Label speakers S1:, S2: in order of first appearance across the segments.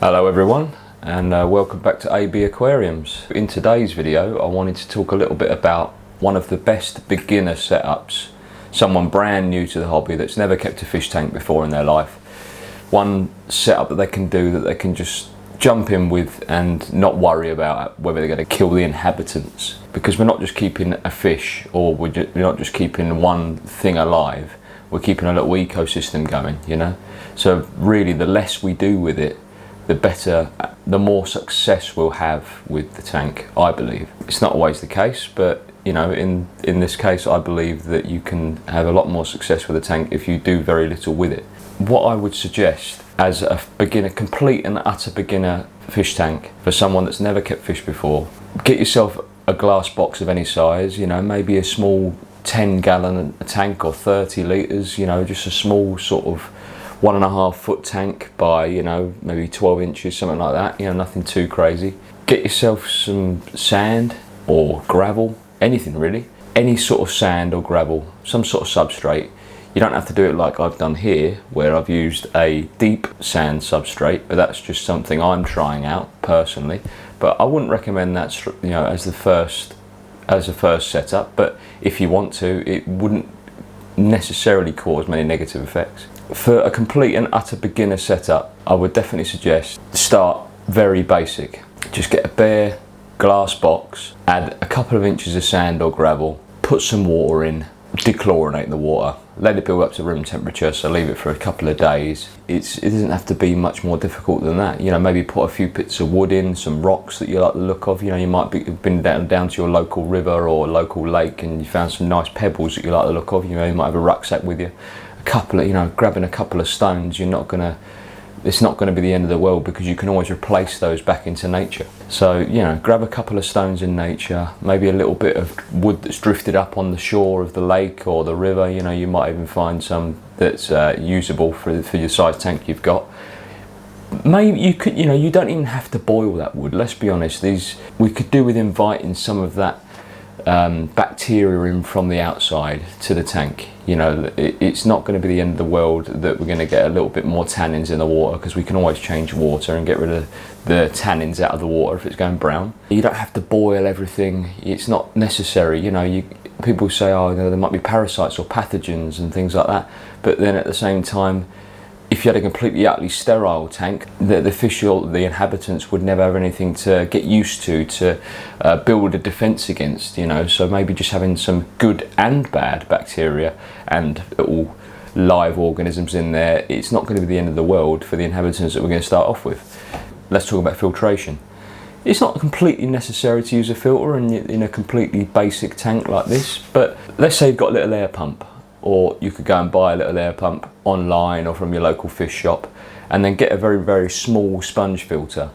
S1: Hello everyone, and welcome back to AB-Aquariums. In today's video I wanted to talk a little bit about one of the best beginner setups, someone brand new to the hobby that's never kept a fish tank before in their life. One setup that they can do that they can just jump in with and not worry about whether they're going to kill the inhabitants, because we're not just keeping a fish, or we're not just keeping one thing alive, we're keeping a little ecosystem going, you know. So really the less we do with it, the better, the more success we'll have with the tank, I believe. It's not always the case, but you know, in this case I believe that you can have a lot more success with a tank if you do very little with it. What I would suggest as a beginner, complete and utter beginner fish tank, for someone that's never kept fish before, get yourself a glass box of any size, you know, maybe a small 10-gallon tank or 30 litres, you know, just a small sort of 1.5 foot tank by, you know, maybe 12 inches, something like that, you know, nothing too crazy. Get yourself some sand or gravel, anything really, any sort of sand or gravel, some sort of substrate. You don't have to do it like I've done here, where I've used a deep sand substrate, but that's just something I'm trying out personally. But I wouldn't recommend that, you know, as a first setup, but if you want to, it wouldn't necessarily cause many negative effects. For a complete and utter beginner setup, I would definitely suggest start very basic. Just get a bare glass box, add a couple of inches of sand or gravel, put some water in, dechlorinate the water, let it build up to room temperature, so leave it for a couple of days. It doesn't have to be much more difficult than that. You know, maybe put a few bits of wood in, some rocks that you like the look of. You know, you might have been down to your local river or local lake and you found some nice pebbles that you like the look of. You know, you might have a rucksack with you. Grabbing a couple of stones, it's not gonna be the end of the world, because you can always replace those back into nature. So, you know, grab a couple of stones in nature, maybe a little bit of wood that's drifted up on the shore of the lake or the river. You know, you might even find some that's usable for your size tank you've got. Maybe you could, you know, you don't even have to boil that wood. Let's be honest, we could do with inviting some of that bacteria in from the outside to the tank. You know, it's not going to be the end of the world that we're going to get a little bit more tannins in the water, because we can always change water and get rid of the tannins out of the water if it's going brown. You don't have to boil everything, it's not necessary. You know, people say, oh, you know, there might be parasites or pathogens and things like that, but then at the same time, if you had a completely utterly sterile tank, the fish or the inhabitants would never have anything to get used to build a defense against, you know. So maybe just having some good and bad bacteria and all live organisms in there, it's not going to be the end of the world for the inhabitants that we're going to start off with. Let's talk about filtration. It's not completely necessary to use a filter in a completely basic tank like this, but let's say you've got a little air pump, or you could go and buy a little air pump online or from your local fish shop, and then get a very, very small sponge filter.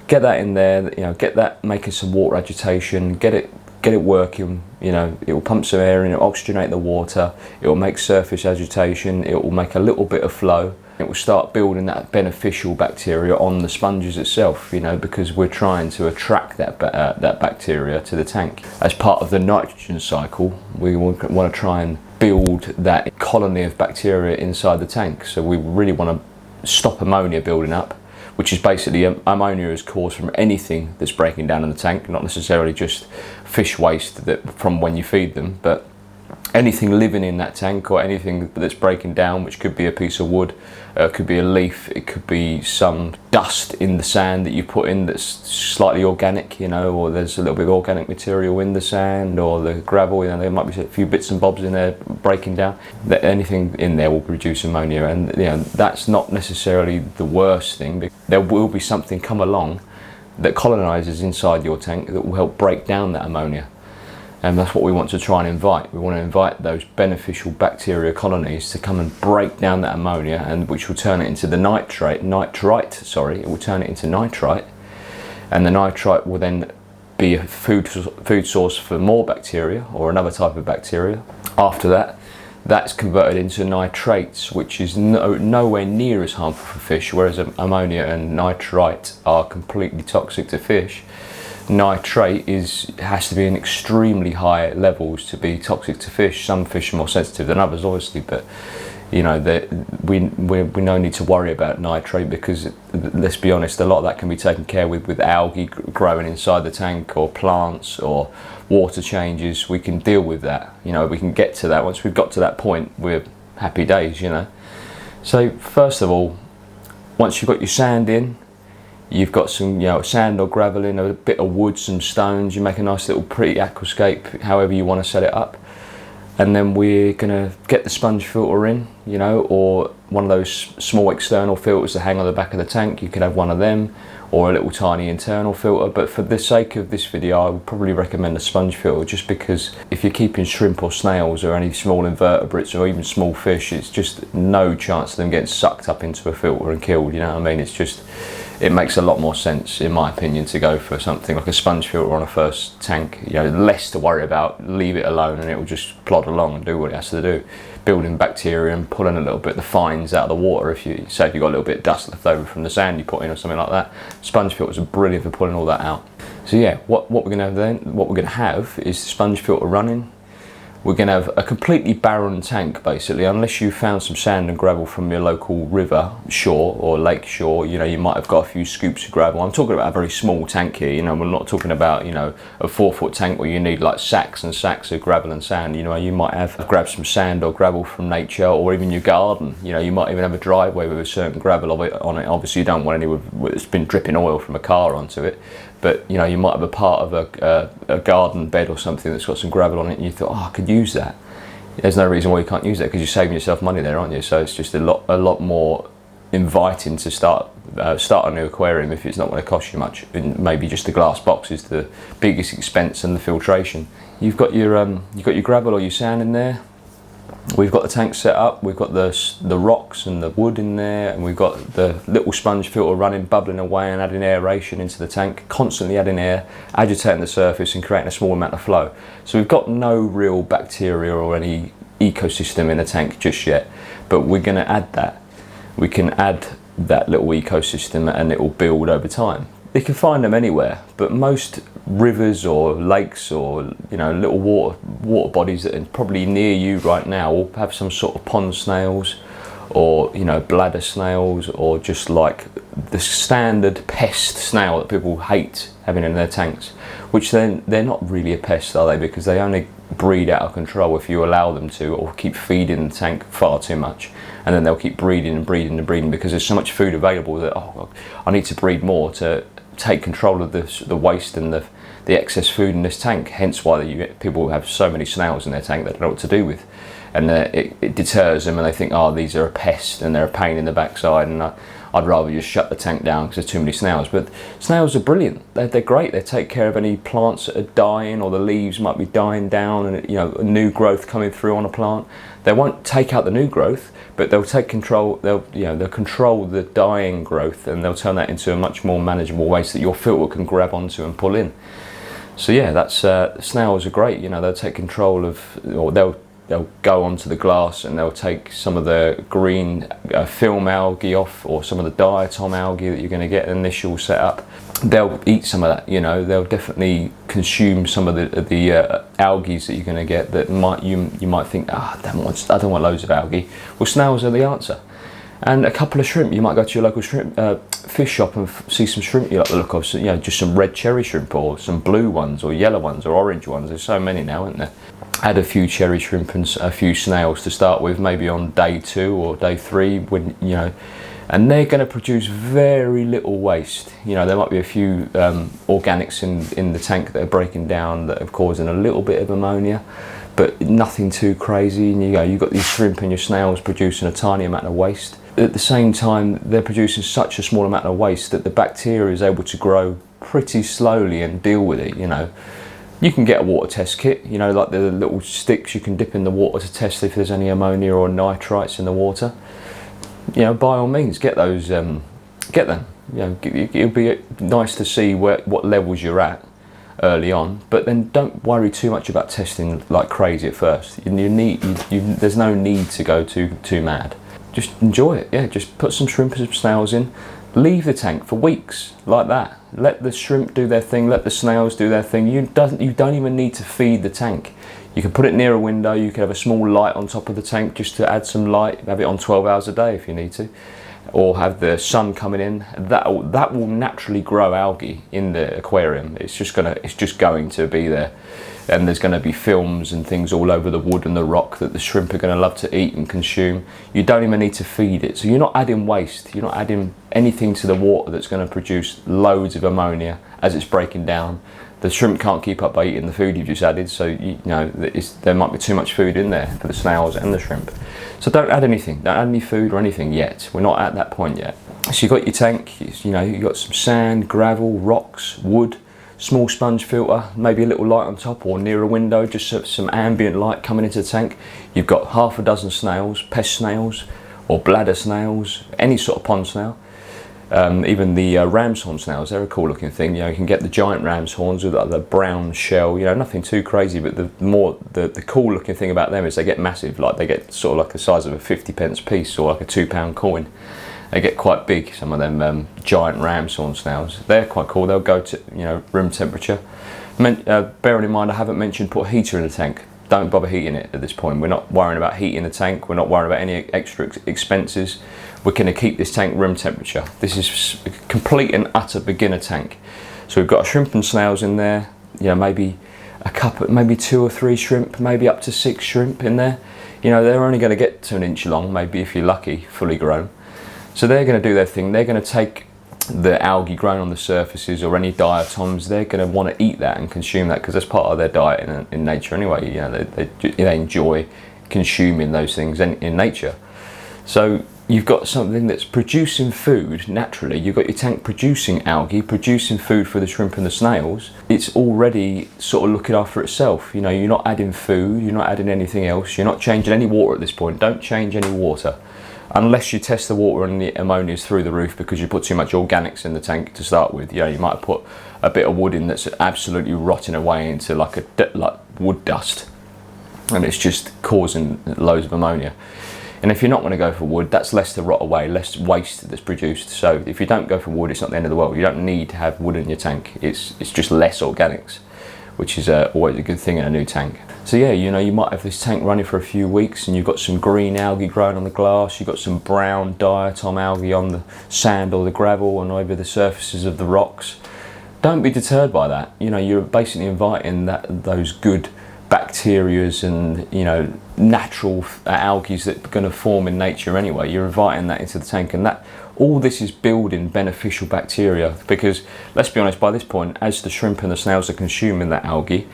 S1: Get that in there, you know, get that making some water agitation, get it working. You know, it will pump some air in, it will oxygenate the water, it will make surface agitation, it will make a little bit of flow. It will start building that beneficial bacteria on the sponges itself, you know, because we're trying to attract that bacteria to the tank. As part of the nitrogen cycle, we want to try and build that colony of bacteria inside the tank. So we really want to stop ammonia building up, which is basically ammonia is caused from anything that's breaking down in the tank, not necessarily just fish waste from when you feed them, but anything living in that tank, or anything that's breaking down, which could be a piece of wood, could be a leaf, it could be some dust in the sand that you put in that's slightly organic, you know, or there's a little bit of organic material in the sand or the gravel, you know, there might be a few bits and bobs in there breaking down. Anything in there will produce ammonia, and you know, that's not necessarily the worst thing. There will be something come along that colonizes inside your tank that will help break down that ammonia. And that's what we want to try and invite. We want to invite those beneficial bacteria colonies to come and break down that ammonia, and which will turn it into the nitrite, it will turn it into nitrite, and the nitrite will then be a food source for more bacteria, or another type of bacteria. After that, that's converted into nitrates, which is nowhere near as harmful for fish, whereas ammonia and nitrite are completely toxic to fish. Nitrate has to be in extremely high levels to be toxic to fish. Some fish are more sensitive than others, obviously, but you know, we no need to worry about nitrate, because let's be honest, a lot of that can be taken care with algae growing inside the tank, or plants, or water changes. We can deal with that, you know, we can get to that. Once we've got to that point, we're happy days, you know. So first of all, once you've got your sand in, you've got some, you know, sand or gravel in, a bit of wood, some stones, you make a nice little pretty aquascape, however you want to set it up. And then we're gonna get the sponge filter in, you know, or one of those small external filters that hang on the back of the tank. You could have one of them, or a little tiny internal filter. But for the sake of this video, I would probably recommend a sponge filter, just because if you're keeping shrimp or snails or any small invertebrates or even small fish, it's just no chance of them getting sucked up into a filter and killed, you know what I mean? It's just, it makes a lot more sense, in my opinion, to go for something like a sponge filter on a first tank. You know, less to worry about, leave it alone and it will just plod along and do what it has to do. Building bacteria and pulling a little bit of the fines out of the water. If you say, if you've got a little bit of dust left over from the sand you put in or something like that, sponge filters are brilliant for pulling all that out. So yeah, what we're gonna have then, what we're gonna have is the sponge filter running. We're going to have a completely barren tank, basically, unless you found some sand and gravel from your local river shore or lake shore. You know, you might have got a few scoops of gravel. I'm talking about a very small tank here, you know, we're not talking about, you know, a 4-foot tank where you need like sacks and sacks of gravel and sand. You know, you might have grabbed some sand or gravel from nature, or even your garden. You know, you might even have a driveway with a certain gravel on it. Obviously you don't want any that's been dripping oil from a car onto it. But you know, you might have a part of a garden bed or something that's got some gravel on it, and you thought, oh, I could use that. There's no reason why you can't use that, because you're saving yourself money there, aren't you? So it's just a lot more inviting to start a new aquarium if it's not going to cost you much. And maybe just the glass box is the biggest expense, and the filtration. You've got your gravel or your sand in there. We've got the tank set up, we've got the rocks and the wood in there, and we've got the little sponge filter running, bubbling away and adding aeration into the tank, constantly adding air, agitating the surface and creating a small amount of flow. So we've got no real bacteria or any ecosystem in the tank just yet, but we're going to add that. We can add that little ecosystem and it will build over time. You can find them anywhere, but most rivers or lakes or, you know, little water bodies that are probably near you right now will have some sort of pond snails, or, you know, bladder snails, or just like the standard pest snail that people hate having in their tanks, which then they're not really a pest, are they? Because they only breed out of control if you allow them to, or keep feeding the tank far too much, and then they'll keep breeding and breeding and breeding, because there's so much food available that, oh, I need to breed more to take control of the waste and the excess food in this tank. Hence why people have so many snails in their tank they don't know what to do with, and it deters them, and they think, oh, these are a pest and they're a pain in the backside, and I'd rather just shut the tank down because there's too many snails. But snails are brilliant. They're great. They take care of any plants that are dying, or the leaves might be dying down, and, you know, a new growth coming through on a plant. They won't take out the new growth, but they'll take control. They'll control the dying growth, and they'll turn that into a much more manageable waste that your filter can grab onto and pull in. So yeah, that's snails are great. You know, they'll take control of, or they'll go onto the glass and they'll take some of the green film algae off, or some of the diatom algae that you're going to get in the initial setup. They'll eat some of that, you know. They'll definitely consume some of the algae that you're going to get that you might think, I don't want loads of algae. Well, snails are the answer. And a couple of shrimp. You might go to your local shrimp fish shop and see some shrimp you like the look of. So, you know, just some red cherry shrimp, or some blue ones, or yellow ones, or orange ones. There's so many now, isn't there? Add a few cherry shrimp and a few snails to start with, maybe on day 2 or day 3, when, you know, and they're going to produce very little waste. You know, there might be a few organics in the tank that are breaking down, that are causing a little bit of ammonia, but nothing too crazy. And you've got these shrimp and your snails producing a tiny amount of waste. At the same time, they're producing such a small amount of waste that the bacteria is able to grow pretty slowly and deal with it, you know. You can get a water test kit, you know, like the little sticks you can dip in the water to test if there's any ammonia or nitrites in the water. You know, by all means, get those, get them. You know, it'll be nice to see what levels you're at early on, but then don't worry too much about testing like crazy at first. There's no need to go too mad. Just enjoy it. Yeah, just put some shrimp and some snails in. Leave the tank for weeks like that. Let the shrimp do their thing, let the snails do their thing. You don't even need to feed the tank. You can put it near a window, you can have a small light on top of the tank just to add some light, have it on 12 hours a day if you need to, or have the sun coming in. That will naturally grow algae in the aquarium. It's just going to be there, and there's going to be films and things all over the wood and the rock that the shrimp are going to love to eat and consume. You don't even need to feed it, so you're not adding waste, you're not adding anything to the water that's going to produce loads of ammonia as it's breaking down. The shrimp can't keep up by eating the food you've just added, so there might be too much food in there for the snails and the shrimp. So don't add anything, don't add any food or anything yet. We're not at that point yet. So you've got your tank, you've got some sand, gravel, rocks, wood, small sponge filter, maybe a little light on top or near a window, just some ambient light coming into the tank. You've got half a dozen snails, pest snails or bladder snails, any sort of pond snail. Even the ram's horn snails, they're a cool looking thing. You can get the giant ram's horns with the brown shell, nothing too crazy, but the cool looking thing about them is they get massive, like they get sort of like the size of a 50p piece or like a £2 coin. They get quite big, some of them giant ram's horn snails. They're quite cool, they'll go to room temperature. Bearing in mind I haven't mentioned put a heater in the tank. Don't bother heating it at this point. We're not worrying about heating the tank, we're not worrying about any extra expenses. We're going to keep this tank room temperature. This is a complete and utter beginner tank. So we've got shrimp and snails in there, maybe a couple, maybe 2 or 3 shrimp, maybe up to 6 shrimp in there. They're only going to get to 1 inch long, maybe if you're lucky, fully grown. So they're going to do their thing. They're going to take the algae growing on the surfaces or any diatoms. They're going to want to eat that and consume that because that's part of their diet in nature anyway. They enjoy consuming those things in nature. So you've got something that's producing food naturally. You've got your tank producing algae, producing food for the shrimp and the snails. It's already sort of looking after itself. You're not adding food, you're not adding anything else, you're not changing any water at this point. Don't change any water. Unless you test the water and the ammonia is through the roof because you put too much organics in the tank to start with. You might have put a bit of wood in that's absolutely rotting away into like wood dust, and it's just causing loads of ammonia. And if you're not going to go for wood, that's less to rot away, less waste that's produced. So if you don't go for wood, it's not the end of the world. You don't need to have wood in your tank. It's just less organics, which is always a good thing in a new tank. So yeah, you might have this tank running for a few weeks and you've got some green algae growing on the glass, you've got some brown diatom algae on the sand or the gravel and over the surfaces of the rocks. Don't be deterred by that. You're basically inviting those good bacterias and natural algae that are going to form in nature anyway. You're inviting that into the tank, and that all this is building beneficial bacteria, because let's be honest, by this point, as the shrimp and the snails are consuming that algae,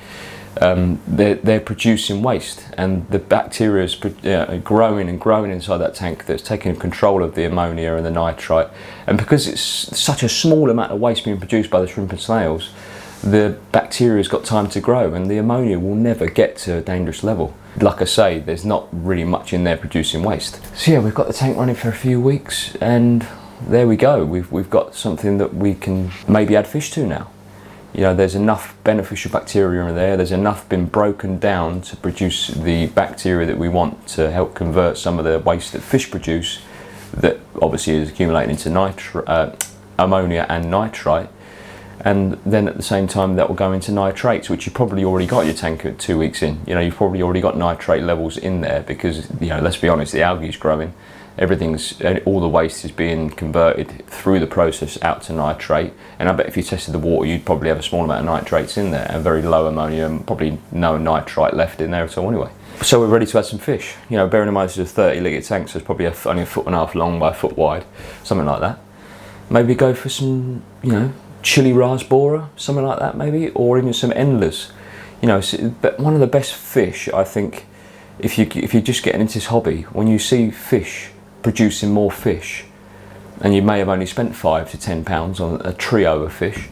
S1: they're producing waste, and the bacteria is growing and growing inside that tank that's taking control of the ammonia and the nitrite. And because it's such a small amount of waste being produced by the shrimp and snails, the bacteria's got time to grow, and the ammonia will never get to a dangerous level. Like I say, there's not really much in there producing waste. So yeah, we've got the tank running for a few weeks, and there we go. We've got something that we can maybe add fish to now. There's enough beneficial bacteria in there, there's enough been broken down to produce the bacteria that we want to help convert some of the waste that fish produce, that obviously is accumulating into ammonia and nitrite. And then at the same time that will go into nitrates, which you probably already got your tank at 2 weeks in. You've probably already got nitrate levels in there because, let's be honest, the algae is growing. All the waste is being converted through the process out to nitrate. And I bet if you tested the water, you'd probably have a small amount of nitrates in there and very low ammonia and probably no nitrite left in there at all anyway. So we're ready to add some fish. Bearing in mind this is a 30 litre tank, so it's probably only 1.5 foot long by 1 foot wide, something like that. Maybe go for some, chili rasbora, something like that maybe, or even some endlers. But one of the best fish, I think, if you're just getting into this hobby, when you see fish producing more fish, and you may have only spent £5 to £10 on a trio of fish,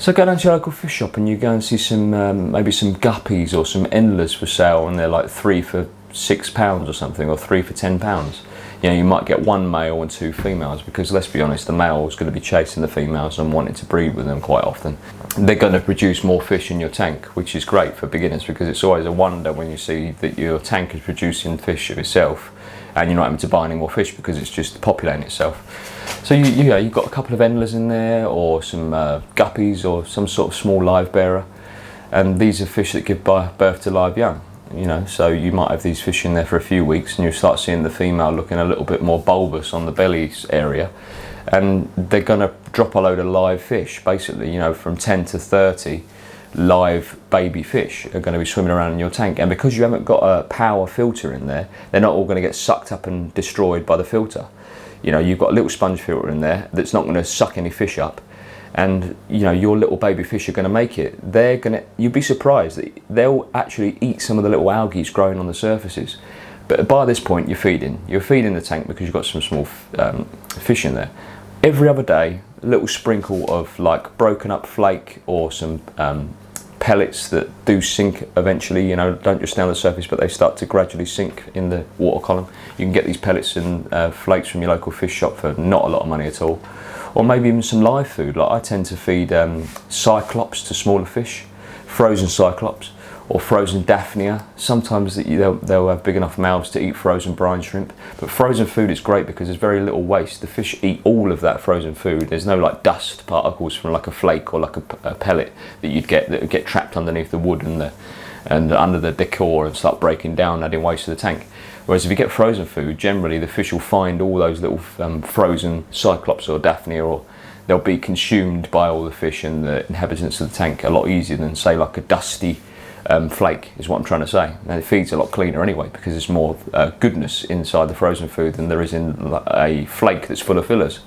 S1: so go down to your local fish shop and you go and see some maybe some guppies or some endlers for sale, and they're like 3 for £6 or something, or 3 for £10. You might get 1 male and 2 females, because let's be honest, the male is going to be chasing the females and wanting to breed with them quite often. They're going to produce more fish in your tank, which is great for beginners, because it's always a wonder when you see that your tank is producing fish of itself and you're not having to buy any more fish because it's just populating itself. So you've got a couple of endlers in there, or some guppies, or some sort of small live bearer, and these are fish that give birth to live young. You know, so you might have these fish in there for a few weeks, and you start seeing the female looking a little bit more bulbous on the belly area, and they're going to drop a load of live fish, basically, you know, from 10 to 30 live baby fish are going to be swimming around in your tank. And because you haven't got a power filter in there, they're not all going to get sucked up and destroyed by the filter. You know, you've got a little sponge filter in there that's not going to suck any fish up, and you know, your little baby fish are going to make it. You'd be surprised that they'll actually eat some of the little algae growing on the surfaces. But by this point, you're feeding the tank because you've got some small fish in there. Every other day, a little sprinkle of like broken up flake or some pellets that do sink eventually, you know, don't just stay on the surface, but they start to gradually sink in the water column. You can get these pellets and flakes from your local fish shop for not a lot of money at all. Or maybe even some live food. Like I tend to feed cyclops to smaller fish, frozen cyclops, or frozen daphnia. Sometimes they'll have big enough mouths to eat frozen brine shrimp. But frozen food is great because there's very little waste. The fish eat all of that frozen food. There's no like dust particles from like a flake or like a pellet that you'd get that would get trapped underneath the wood and under the decor and start breaking down, adding waste to the tank. Whereas if you get frozen food, generally the fish will find all those little frozen cyclops or daphnia, or they'll be consumed by all the fish and the inhabitants of the tank a lot easier than, say, like a dusty flake, is what I'm trying to say. And it feeds a lot cleaner anyway because there's more goodness inside the frozen food than there is in a flake that's full of fillers.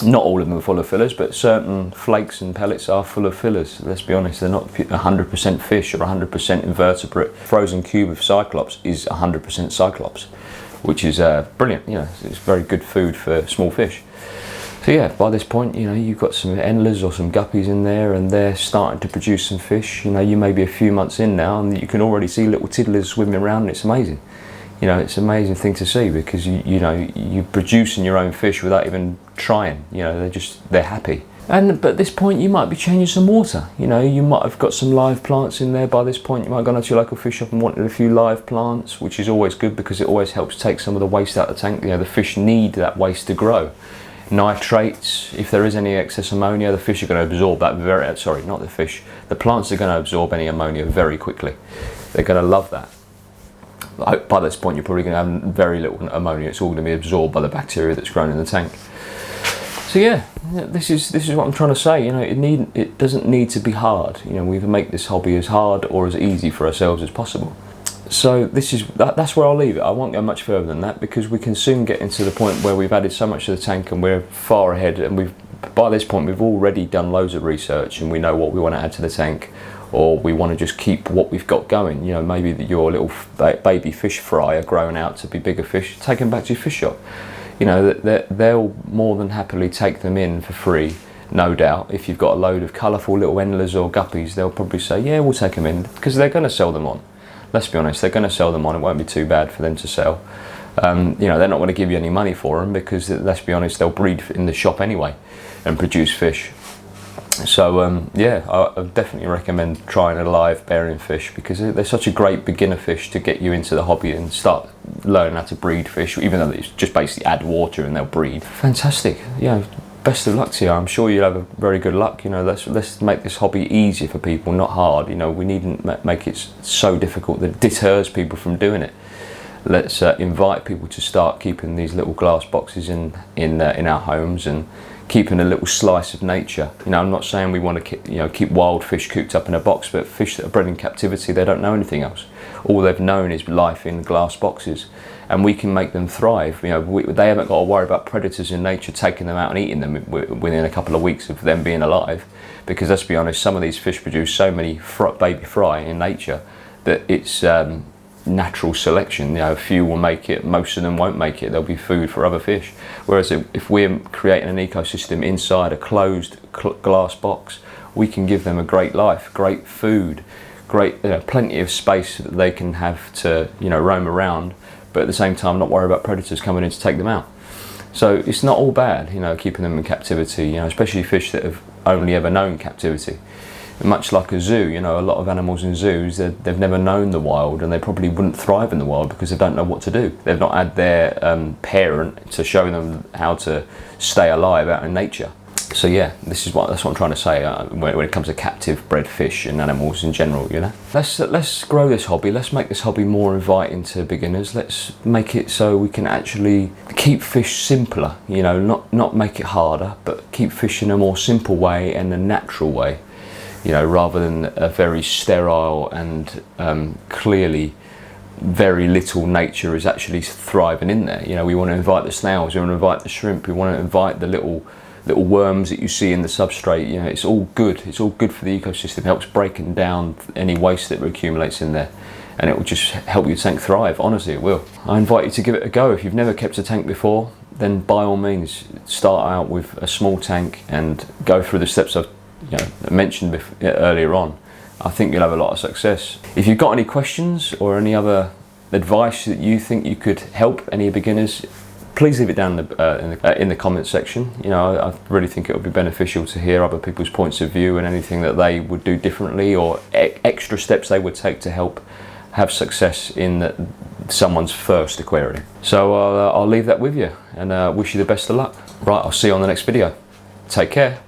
S1: Not all of them are full of fillers, but certain flakes and pellets are full of fillers. Let's be honest, they're not 100% fish or 100% invertebrate. Frozen cube of cyclops is 100% cyclops, which is brilliant. You know, it's very good food for small fish. So yeah, by this point, you know, you've got some endlers or some guppies in there, and they're starting to produce some fish. You know, you may be a few months in now, and you can already see little tiddlers swimming around, and it's amazing. You know, it's an amazing thing to see because you're producing your own fish without even trying. You know, they're happy. But at this point, you might be changing some water. You know, you might have got some live plants in there by this point. You might have gone to your local fish shop and wanted a few live plants, which is always good because it always helps take some of the waste out of the tank. You know, the fish need that waste to grow. Nitrates, if there is any excess ammonia, the fish are going to absorb that the plants are going to absorb any ammonia very quickly. They're going to love that. By this point, you're probably going to have very little ammonia. It's all going to be absorbed by the bacteria that's grown in the tank. So yeah, this is what I'm trying to say. You know, it doesn't need to be hard. You know, we can make this hobby as hard or as easy for ourselves as possible. So that's where I'll leave it. I won't go much further than that because we can soon get into the point where we've added so much to the tank and we're far ahead, and by this point we've already done loads of research and we know what we want to add to the tank, or we want to just keep what we've got going. You know, maybe your little baby fish fry are growing out to be bigger fish, take them back to your fish shop. You know, they'll more than happily take them in for free, no doubt. If you've got a load of colourful little endlers or guppies, they'll probably say, yeah, we'll take them in, because they're going to sell them on. Let's be honest, they're going to sell them on. It won't be too bad for them to sell. You know, they're not going to give you any money for them because, let's be honest, they'll breed in the shop anyway and produce fish. So yeah, I definitely recommend trying a live bearing fish because they're such a great beginner fish to get you into the hobby and start learning how to breed fish, even though it's just basically add water and they'll breed. Fantastic. Yeah, best of luck to you. I'm sure you'll have a very good luck. You know, let's make this hobby easier for people, not hard. You know, we needn't make it so difficult that it deters people from doing it. Let's invite people to start keeping these little glass boxes in our homes and keeping a little slice of nature. You know, I'm not saying we want to keep wild fish cooped up in a box, but fish that are bred in captivity, they don't know anything else. All they've known is life in glass boxes, and we can make them thrive. You know, they haven't got to worry about predators in nature taking them out and eating them within a couple of weeks of them being alive, because let's be honest, some of these fish produce so many baby fry in nature that it's natural selection. You know, a few will make it, most of them won't make it. There'll be food for other fish. Whereas if we're creating an ecosystem inside a closed glass box, we can give them a great life, great food, great plenty of space that they can have to roam around, but at the same time not worry about predators coming in to take them out. So it's not all bad, keeping them in captivity, especially fish that have only ever known captivity. Much like a zoo, a lot of animals in zoos, they've never known the wild, and they probably wouldn't thrive in the wild because they don't know what to do. They've not had their parent to show them how to stay alive out in nature. So yeah, that's what I'm trying to say when it comes to captive bred fish and animals in general, you know. Let's grow this hobby. Let's make this hobby more inviting to beginners. Let's make it so we can actually keep fish simpler, you know, not make it harder, but keep fish in a more simple way and a natural way, you know, rather than a very sterile and clearly very little nature is actually thriving in there. You know, we want to invite the snails, we want to invite the shrimp, we want to invite the little worms that you see in the substrate. You know, it's all good. It's all good for the ecosystem. It helps breaking down any waste that accumulates in there, and it will just help your tank thrive. Honestly, it will. I invite you to give it a go. If you've never kept a tank before, then by all means start out with a small tank and go through the steps I've mentioned earlier on. I think you'll have a lot of success. If you've got any questions or any other advice that you think you could help any beginners, please leave it down in the comments section. You know, I really think it would be beneficial to hear other people's points of view and anything that they would do differently or extra steps they would take to help have success in someone's first aquarium. So I'll leave that with you and wish you the best of luck. Right, I'll see you on the next video. Take care.